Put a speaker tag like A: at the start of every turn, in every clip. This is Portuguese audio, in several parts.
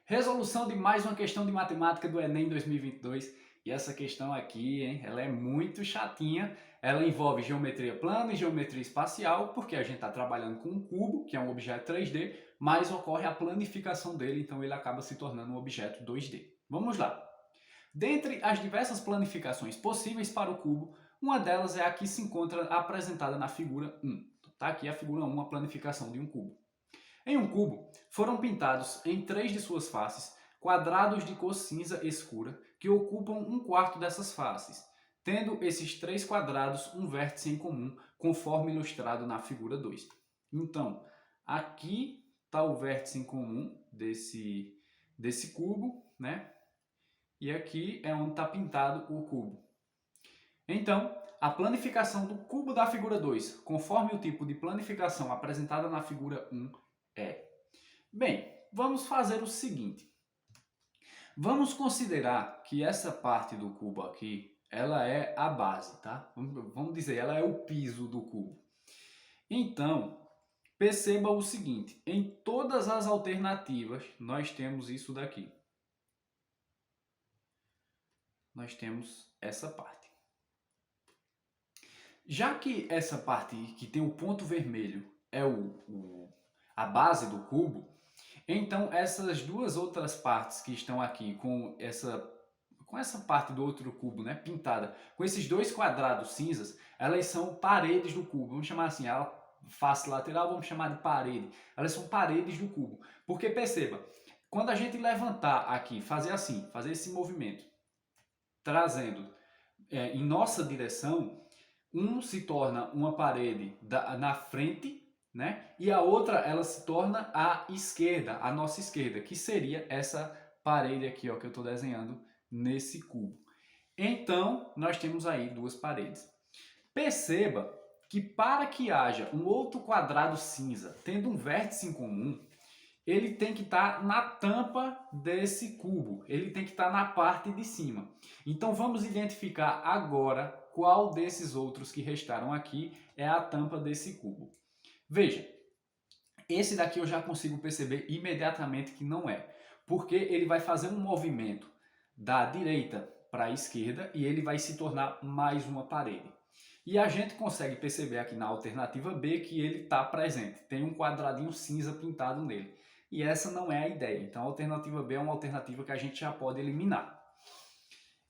A: Resolução de mais uma questão de matemática do Enem 2022. E essa questão aqui, hein, ela é muito chatinha. Ela envolve geometria plana e geometria espacial, porque a gente está trabalhando com um cubo, que é um objeto 3D, mas ocorre a planificação dele, então ele acaba se tornando um objeto 2D. Vamos lá. Dentre as diversas planificações possíveis para o cubo, uma delas é a que se encontra apresentada na figura 1. Está aqui a figura 1, a planificação de um cubo. Em um cubo, foram pintados em 3 de suas faces quadrados de cor cinza escura que ocupam um quarto dessas faces, tendo esses 3 quadrados um vértice em comum, conforme ilustrado na figura 2. Então, aqui está o vértice em comum desse cubo, né? E aqui é onde está pintado o cubo. Então, a planificação do cubo da figura 2, conforme o tipo de planificação apresentada na figura 1, é. Bem, vamos fazer o seguinte. Vamos considerar que essa parte do cubo aqui, ela é a base, tá? Vamos dizer, ela é o piso do cubo. Então, perceba o seguinte, em todas as alternativas, nós temos isso daqui. Nós temos essa parte. Já que essa parte que tem o ponto vermelho é a base do cubo, então essas duas outras partes que estão aqui com essa parte do outro cubo, né, pintada, com esses 2 quadrados cinzas, elas são paredes do cubo. Vamos chamar assim, a face lateral vamos chamar de parede. Elas são paredes do cubo. Porque perceba, quando a gente levantar aqui, fazer assim, fazer esse movimento, trazendo em nossa direção, um se torna uma parede na frente, né? E a outra ela se torna a esquerda, a nossa esquerda, que seria essa parede aqui, ó, que eu estou desenhando nesse cubo. Então, nós temos aí 2 paredes. Perceba que para que haja um outro quadrado cinza tendo um vértice em comum, ele tem que estar na tampa desse cubo, ele tem que estar na parte de cima. Então vamos identificar agora qual desses outros que restaram aqui é a tampa desse cubo. Veja, esse daqui eu já consigo perceber imediatamente que não é, porque ele vai fazer um movimento da direita para a esquerda e ele vai se tornar mais uma parede. E a gente consegue perceber aqui na alternativa B que ele está presente, tem um quadradinho cinza pintado nele. E essa não é a ideia, então a alternativa B é uma alternativa que a gente já pode eliminar.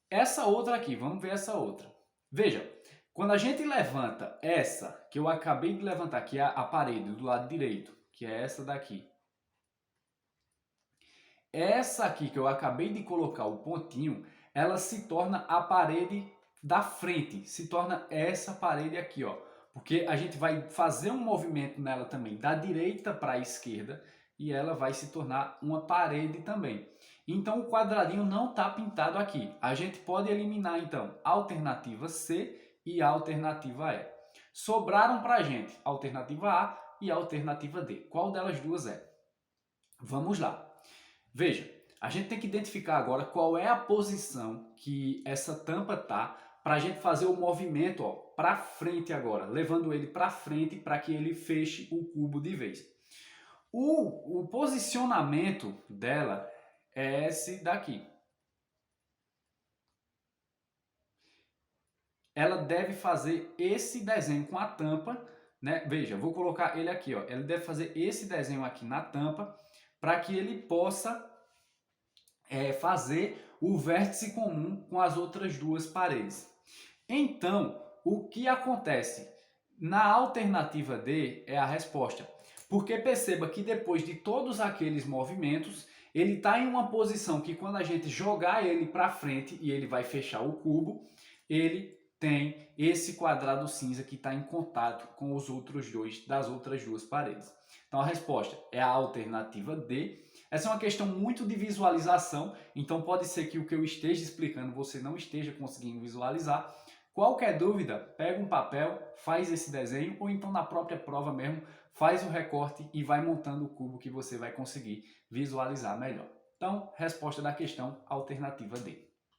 A: Essa outra aqui, vamos ver essa outra. Veja, quando a gente levanta essa, que eu acabei de levantar, que é a parede do lado direito, que é essa daqui. Essa aqui que eu acabei de colocar o pontinho, ela se torna a parede da frente, se torna essa parede aqui, ó. Porque a gente vai fazer um movimento nela também da direita para a esquerda e ela vai se tornar uma parede também. Então o quadradinho não está pintado aqui. A gente pode eliminar então a alternativa C e a alternativa E. Sobraram para a gente a alternativa A e a alternativa D. Qual delas duas é? Vamos lá. Veja, a gente tem que identificar agora qual é a posição que essa tampa está para a gente fazer o movimento para frente agora, levando ele para frente para que ele feche o cubo de vez. O posicionamento dela é esse daqui. Ela deve fazer esse desenho com a tampa, né? Veja, vou colocar ele aqui, ó. Ela deve fazer esse desenho aqui na tampa para que ele possa fazer o vértice comum com as outras 2 paredes. Então, o que acontece? Na alternativa D é a resposta. Porque perceba que depois de todos aqueles movimentos, ele está em uma posição que quando a gente jogar ele para frente e ele vai fechar o cubo, ele tem esse quadrado cinza que está em contato com os outros dois das outras 2 paredes. Então a resposta é a alternativa D. Essa é uma questão muito de visualização, então pode ser que o que eu esteja explicando você não esteja conseguindo visualizar. Qualquer dúvida, pega um papel, faz esse desenho ou então na própria prova mesmo, faz o recorte e vai montando o cubo que você vai conseguir visualizar melhor. Então, resposta da questão, alternativa D.